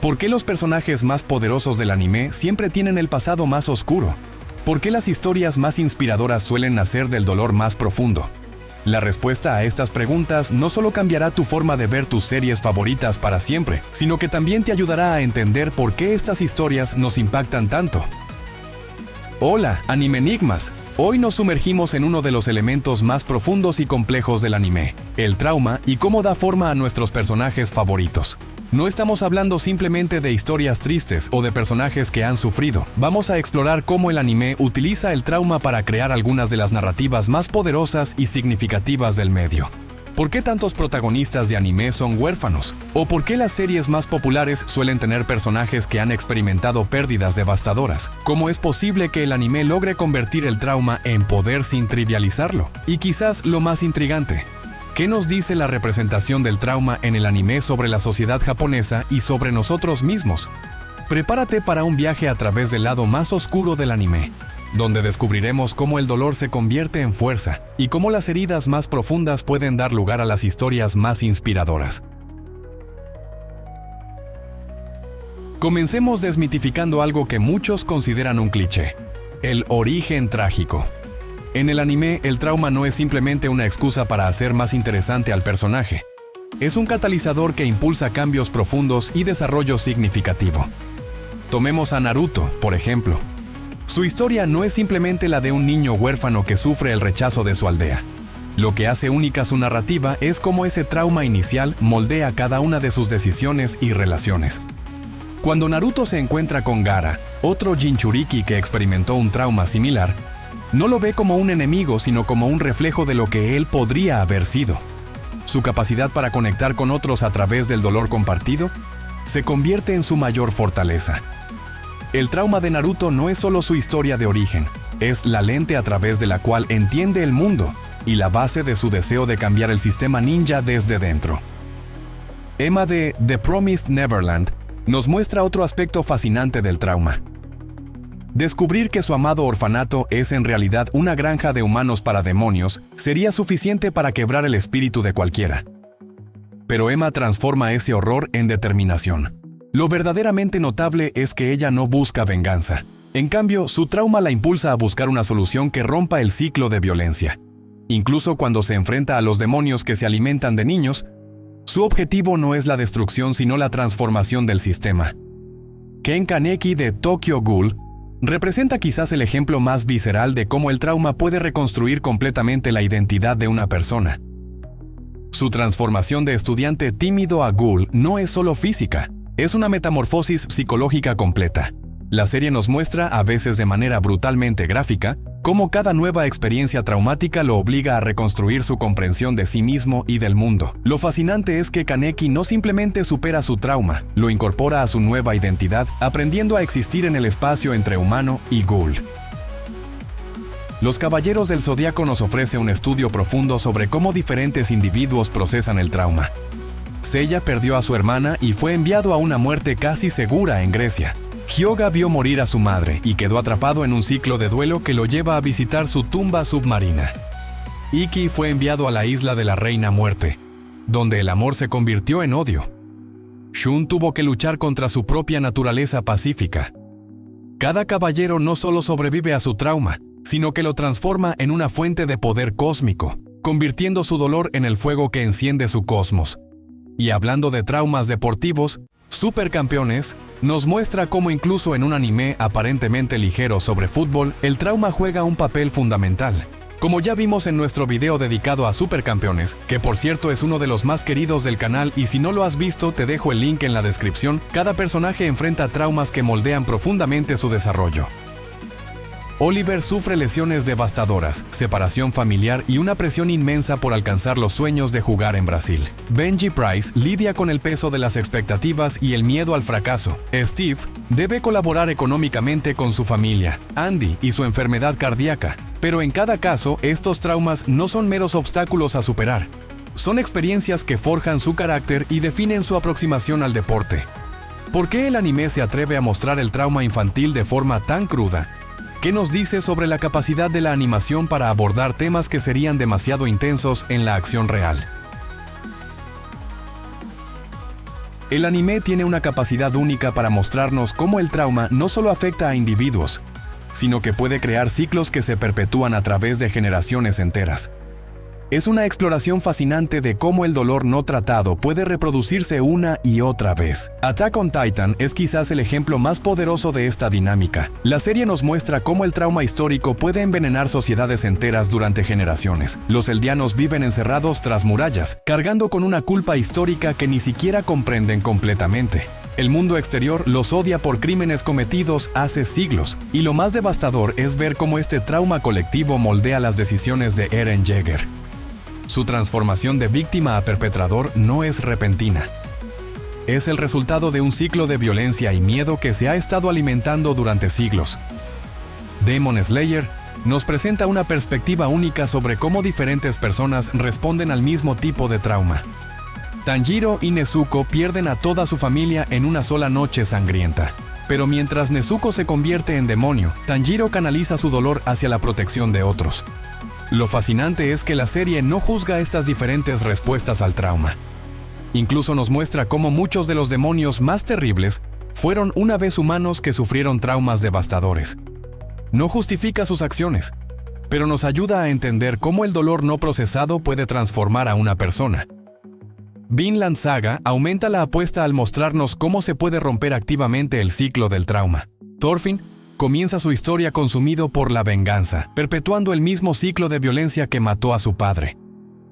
¿Por qué los personajes más poderosos del anime siempre tienen el pasado más oscuro? ¿Por qué las historias más inspiradoras suelen nacer del dolor más profundo? La respuesta a estas preguntas no solo cambiará tu forma de ver tus series favoritas para siempre, sino que también te ayudará a entender por qué estas historias nos impactan tanto. Hola, Anime Enigmas. Hoy nos sumergimos en uno de los elementos más profundos y complejos del anime, el trauma y cómo da forma a nuestros personajes favoritos. No estamos hablando simplemente de historias tristes o de personajes que han sufrido. Vamos a explorar cómo el anime utiliza el trauma para crear algunas de las narrativas más poderosas y significativas del medio. ¿Por qué tantos protagonistas de anime son huérfanos? ¿O por qué las series más populares suelen tener personajes que han experimentado pérdidas devastadoras? ¿Cómo es posible que el anime logre convertir el trauma en poder sin trivializarlo? Y quizás lo más intrigante, ¿qué nos dice la representación del trauma en el anime sobre la sociedad japonesa y sobre nosotros mismos? Prepárate para un viaje a través del lado más oscuro del anime, donde descubriremos cómo el dolor se convierte en fuerza y cómo las heridas más profundas pueden dar lugar a las historias más inspiradoras. Comencemos desmitificando algo que muchos consideran un cliché: el origen trágico. En el anime, el trauma no es simplemente una excusa para hacer más interesante al personaje. Es un catalizador que impulsa cambios profundos y desarrollo significativo. Tomemos a Naruto, por ejemplo. Su historia no es simplemente la de un niño huérfano que sufre el rechazo de su aldea. Lo que hace única su narrativa es cómo ese trauma inicial moldea cada una de sus decisiones y relaciones. Cuando Naruto se encuentra con Gaara, otro Jinchuriki que experimentó un trauma similar, no lo ve como un enemigo, sino como un reflejo de lo que él podría haber sido. Su capacidad para conectar con otros a través del dolor compartido se convierte en su mayor fortaleza. El trauma de Naruto no es solo su historia de origen, es la lente a través de la cual entiende el mundo y la base de su deseo de cambiar el sistema ninja desde dentro. Emma de The Promised Neverland nos muestra otro aspecto fascinante del trauma. Descubrir que su amado orfanato es en realidad una granja de humanos para demonios sería suficiente para quebrar el espíritu de cualquiera. Pero Emma transforma ese horror en determinación. Lo verdaderamente notable es que ella no busca venganza. En cambio, su trauma la impulsa a buscar una solución que rompa el ciclo de violencia. Incluso cuando se enfrenta a los demonios que se alimentan de niños, su objetivo no es la destrucción sino la transformación del sistema. Ken Kaneki de Tokyo Ghoul representa quizás el ejemplo más visceral de cómo el trauma puede reconstruir completamente la identidad de una persona. Su transformación de estudiante tímido a ghoul no es solo física, es una metamorfosis psicológica completa. La serie nos muestra, a veces de manera brutalmente gráfica, cómo cada nueva experiencia traumática lo obliga a reconstruir su comprensión de sí mismo y del mundo. Lo fascinante es que Kaneki no simplemente supera su trauma, lo incorpora a su nueva identidad, aprendiendo a existir en el espacio entre humano y ghoul. Los Caballeros del Zodiaco nos ofrece un estudio profundo sobre cómo diferentes individuos procesan el trauma. Seiya perdió a su hermana y fue enviado a una muerte casi segura en Grecia. Hyoga vio morir a su madre y quedó atrapado en un ciclo de duelo que lo lleva a visitar su tumba submarina. Ikki fue enviado a la isla de la Reina Muerte, donde el amor se convirtió en odio. Shun tuvo que luchar contra su propia naturaleza pacífica. Cada caballero no solo sobrevive a su trauma, sino que lo transforma en una fuente de poder cósmico, convirtiendo su dolor en el fuego que enciende su cosmos. Y hablando de traumas deportivos, Supercampeones nos muestra cómo incluso en un anime aparentemente ligero sobre fútbol, el trauma juega un papel fundamental. Como ya vimos en nuestro video dedicado a Supercampeones, que por cierto es uno de los más queridos del canal y si no lo has visto te dejo el link en la descripción, cada personaje enfrenta traumas que moldean profundamente su desarrollo. Oliver sufre lesiones devastadoras, separación familiar y una presión inmensa por alcanzar los sueños de jugar en Brasil. Benji Price lidia con el peso de las expectativas y el miedo al fracaso. Steve debe colaborar económicamente con su familia, Andy y su enfermedad cardíaca. Pero en cada caso, estos traumas no son meros obstáculos a superar. Son experiencias que forjan su carácter y definen su aproximación al deporte. ¿Por qué el anime se atreve a mostrar el trauma infantil de forma tan cruda? ¿Qué nos dice sobre la capacidad de la animación para abordar temas que serían demasiado intensos en la acción real? El anime tiene una capacidad única para mostrarnos cómo el trauma no solo afecta a individuos, sino que puede crear ciclos que se perpetúan a través de generaciones enteras. Es una exploración fascinante de cómo el dolor no tratado puede reproducirse una y otra vez. Attack on Titan es quizás el ejemplo más poderoso de esta dinámica. La serie nos muestra cómo el trauma histórico puede envenenar sociedades enteras durante generaciones. Los eldianos viven encerrados tras murallas, cargando con una culpa histórica que ni siquiera comprenden completamente. El mundo exterior los odia por crímenes cometidos hace siglos, y lo más devastador es ver cómo este trauma colectivo moldea las decisiones de Eren Yeager. Su transformación de víctima a perpetrador no es repentina. Es el resultado de un ciclo de violencia y miedo que se ha estado alimentando durante siglos. Demon Slayer nos presenta una perspectiva única sobre cómo diferentes personas responden al mismo tipo de trauma. Tanjiro y Nezuko pierden a toda su familia en una sola noche sangrienta. Pero mientras Nezuko se convierte en demonio, Tanjiro canaliza su dolor hacia la protección de otros. Lo fascinante es que la serie no juzga estas diferentes respuestas al trauma. Incluso nos muestra cómo muchos de los demonios más terribles fueron una vez humanos que sufrieron traumas devastadores. No justifica sus acciones, pero nos ayuda a entender cómo el dolor no procesado puede transformar a una persona. Vinland Saga aumenta la apuesta al mostrarnos cómo se puede romper activamente el ciclo del trauma. Thorfinn comienza su historia consumido por la venganza, perpetuando el mismo ciclo de violencia que mató a su padre.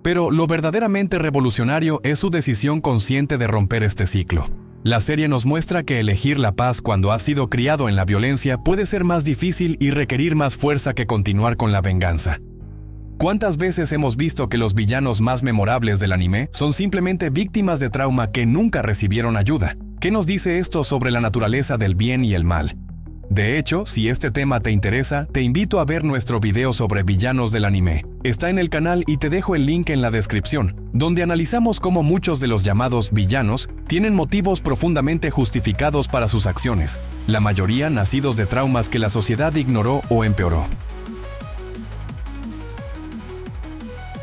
Pero lo verdaderamente revolucionario es su decisión consciente de romper este ciclo. La serie nos muestra que elegir la paz cuando has sido criado en la violencia puede ser más difícil y requerir más fuerza que continuar con la venganza. ¿Cuántas veces hemos visto que los villanos más memorables del anime son simplemente víctimas de trauma que nunca recibieron ayuda? ¿Qué nos dice esto sobre la naturaleza del bien y el mal? De hecho, si este tema te interesa, te invito a ver nuestro video sobre villanos del anime. Está en el canal y te dejo el link en la descripción, donde analizamos cómo muchos de los llamados villanos tienen motivos profundamente justificados para sus acciones, la mayoría nacidos de traumas que la sociedad ignoró o empeoró.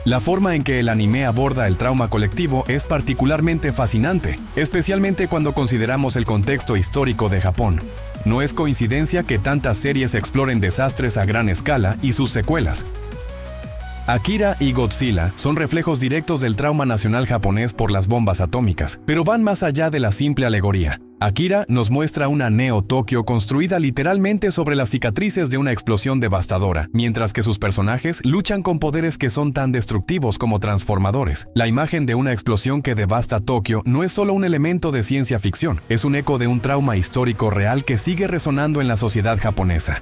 La forma en que el anime aborda el trauma colectivo es particularmente fascinante, especialmente cuando consideramos el contexto histórico de Japón. No es coincidencia que tantas series exploren desastres a gran escala y sus secuelas. Akira y Godzilla son reflejos directos del trauma nacional japonés por las bombas atómicas, pero van más allá de la simple alegoría. Akira nos muestra una Neo-Tokio construida literalmente sobre las cicatrices de una explosión devastadora, mientras que sus personajes luchan con poderes que son tan destructivos como transformadores. La imagen de una explosión que devasta Tokio no es solo un elemento de ciencia ficción, es un eco de un trauma histórico real que sigue resonando en la sociedad japonesa.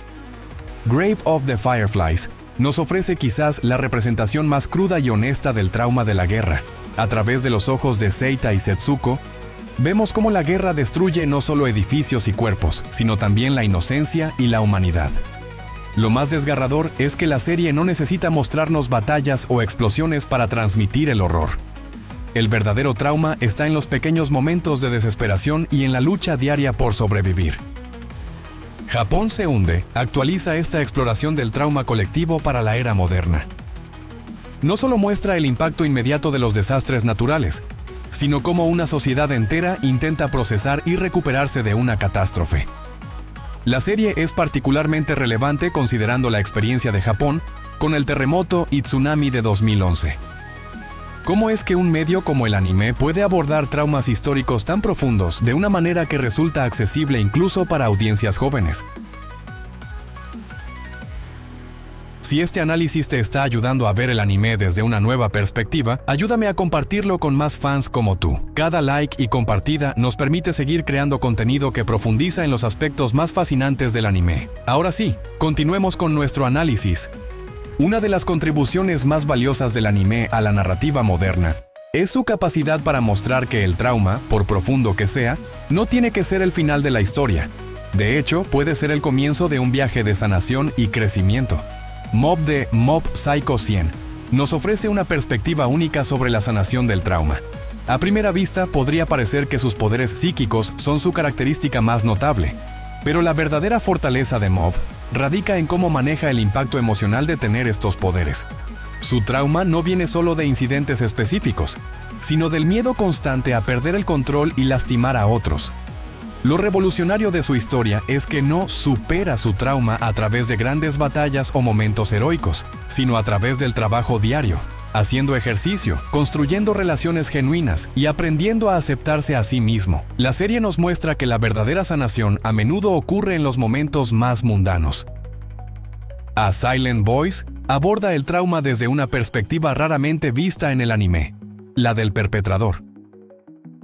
Grave of the Fireflies nos ofrece quizás la representación más cruda y honesta del trauma de la guerra. A través de los ojos de Seita y Setsuko, vemos cómo la guerra destruye no solo edificios y cuerpos, sino también la inocencia y la humanidad. Lo más desgarrador es que la serie no necesita mostrarnos batallas o explosiones para transmitir el horror. El verdadero trauma está en los pequeños momentos de desesperación y en la lucha diaria por sobrevivir. Japón se hunde actualiza esta exploración del trauma colectivo para la era moderna. No solo muestra el impacto inmediato de los desastres naturales, sino cómo una sociedad entera intenta procesar y recuperarse de una catástrofe. La serie es particularmente relevante considerando la experiencia de Japón con el terremoto y tsunami de 2011. ¿Cómo es que un medio como el anime puede abordar traumas históricos tan profundos de una manera que resulta accesible incluso para audiencias jóvenes? Si este análisis te está ayudando a ver el anime desde una nueva perspectiva, ayúdame a compartirlo con más fans como tú. Cada like y compartida nos permite seguir creando contenido que profundiza en los aspectos más fascinantes del anime. Ahora sí, continuemos con nuestro análisis. Una de las contribuciones más valiosas del anime a la narrativa moderna es su capacidad para mostrar que el trauma, por profundo que sea, no tiene que ser el final de la historia. De hecho, puede ser el comienzo de un viaje de sanación y crecimiento. Mob de Mob Psycho 100 nos ofrece una perspectiva única sobre la sanación del trauma. A primera vista podría parecer que sus poderes psíquicos son su característica más notable, pero la verdadera fortaleza de Mob radica en cómo maneja el impacto emocional de tener estos poderes. Su trauma no viene solo de incidentes específicos, sino del miedo constante a perder el control y lastimar a otros. Lo revolucionario de su historia es que no supera su trauma a través de grandes batallas o momentos heroicos, sino a través del trabajo diario, haciendo ejercicio, construyendo relaciones genuinas y aprendiendo a aceptarse a sí mismo. La serie nos muestra que la verdadera sanación a menudo ocurre en los momentos más mundanos. A Silent Voice aborda el trauma desde una perspectiva raramente vista en el anime, la del perpetrador.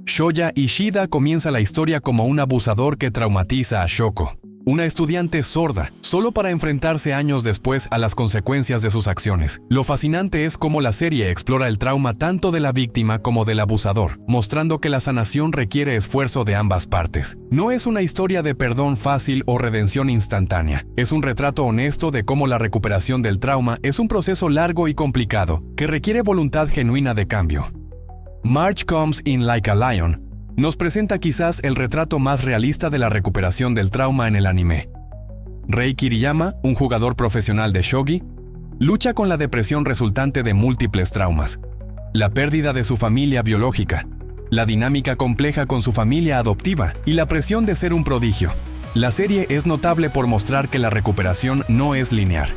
Shoya Ishida comienza la historia como un abusador que traumatiza a Shoko, una estudiante sorda, solo para enfrentarse años después a las consecuencias de sus acciones. Lo fascinante es cómo la serie explora el trauma tanto de la víctima como del abusador, mostrando que la sanación requiere esfuerzo de ambas partes. No es una historia de perdón fácil o redención instantánea. Es un retrato honesto de cómo la recuperación del trauma es un proceso largo y complicado, que requiere voluntad genuina de cambio. March Comes In Like a Lion nos presenta quizás el retrato más realista de la recuperación del trauma en el anime. Rei Kiriyama, un jugador profesional de shogi, lucha con la depresión resultante de múltiples traumas, la pérdida de su familia biológica, la dinámica compleja con su familia adoptiva y la presión de ser un prodigio. La serie es notable por mostrar que la recuperación no es lineal.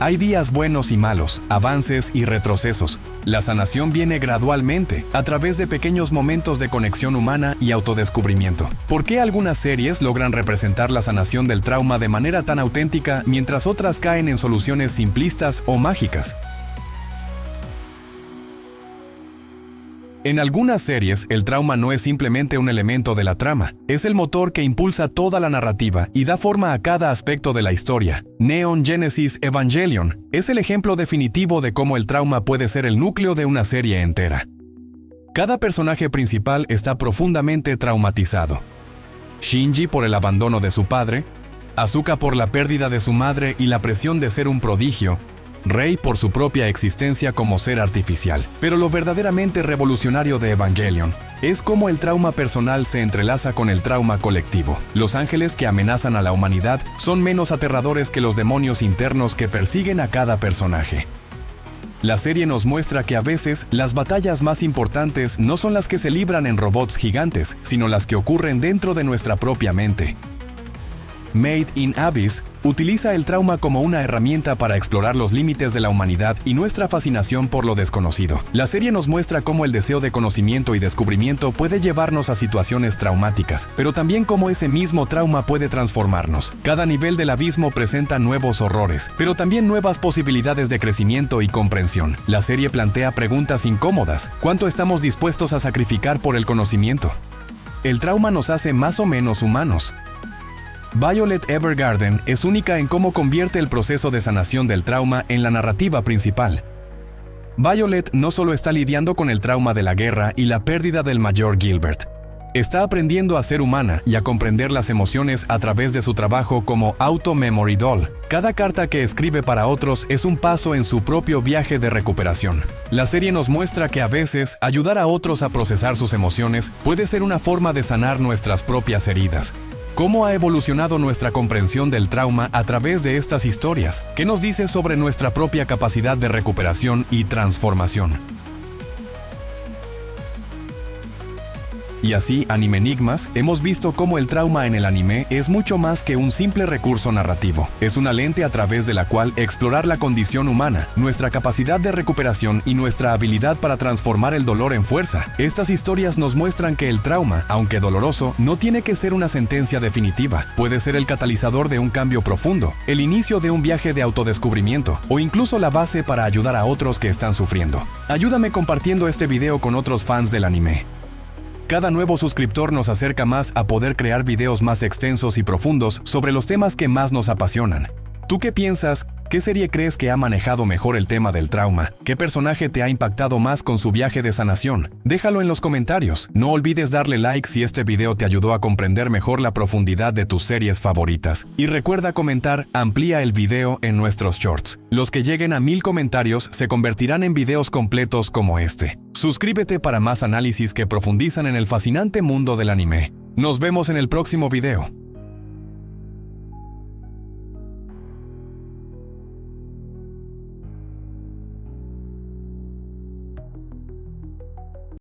Hay días buenos y malos, avances y retrocesos. La sanación viene gradualmente, a través de pequeños momentos de conexión humana y autodescubrimiento. ¿Por qué algunas series logran representar la sanación del trauma de manera tan auténtica, mientras otras caen en soluciones simplistas o mágicas? En algunas series, el trauma no es simplemente un elemento de la trama, es el motor que impulsa toda la narrativa y da forma a cada aspecto de la historia. Neon Genesis Evangelion es el ejemplo definitivo de cómo el trauma puede ser el núcleo de una serie entera. Cada personaje principal está profundamente traumatizado. Shinji por el abandono de su padre, Asuka por la pérdida de su madre y la presión de ser un prodigio, Rei por su propia existencia como ser artificial. Pero lo verdaderamente revolucionario de Evangelion es cómo el trauma personal se entrelaza con el trauma colectivo. Los ángeles que amenazan a la humanidad son menos aterradores que los demonios internos que persiguen a cada personaje. La serie nos muestra que a veces las batallas más importantes no son las que se libran en robots gigantes, sino las que ocurren dentro de nuestra propia mente. Made in Abyss utiliza el trauma como una herramienta para explorar los límites de la humanidad y nuestra fascinación por lo desconocido. La serie nos muestra cómo el deseo de conocimiento y descubrimiento puede llevarnos a situaciones traumáticas, pero también cómo ese mismo trauma puede transformarnos. Cada nivel del abismo presenta nuevos horrores, pero también nuevas posibilidades de crecimiento y comprensión. La serie plantea preguntas incómodas. ¿Cuánto estamos dispuestos a sacrificar por el conocimiento? El trauma nos hace más o menos humanos. Violet Evergarden es única en cómo convierte el proceso de sanación del trauma en la narrativa principal. Violet no solo está lidiando con el trauma de la guerra y la pérdida del Mayor Gilbert, está aprendiendo a ser humana y a comprender las emociones a través de su trabajo como Auto-Memory Doll. Cada carta que escribe para otros es un paso en su propio viaje de recuperación. La serie nos muestra que a veces ayudar a otros a procesar sus emociones puede ser una forma de sanar nuestras propias heridas. ¿Cómo ha evolucionado nuestra comprensión del trauma a través de estas historias? ¿Qué nos dice sobre nuestra propia capacidad de recuperación y transformación? Y así, Anime Enigmas, hemos visto cómo el trauma en el anime es mucho más que un simple recurso narrativo. Es una lente a través de la cual explorar la condición humana, nuestra capacidad de recuperación y nuestra habilidad para transformar el dolor en fuerza. Estas historias nos muestran que el trauma, aunque doloroso, no tiene que ser una sentencia definitiva. Puede ser el catalizador de un cambio profundo, el inicio de un viaje de autodescubrimiento, o incluso la base para ayudar a otros que están sufriendo. Ayúdame compartiendo este video con otros fans del anime. Cada nuevo suscriptor nos acerca más a poder crear videos más extensos y profundos sobre los temas que más nos apasionan. ¿Tú qué piensas? ¿Qué serie crees que ha manejado mejor el tema del trauma? ¿Qué personaje te ha impactado más con su viaje de sanación? Déjalo en los comentarios. No olvides darle like si este video te ayudó a comprender mejor la profundidad de tus series favoritas. Y recuerda comentar, amplía el video en nuestros shorts. Los que lleguen a 1000 comentarios se convertirán en videos completos como este. Suscríbete para más análisis que profundizan en el fascinante mundo del anime. Nos vemos en el próximo video.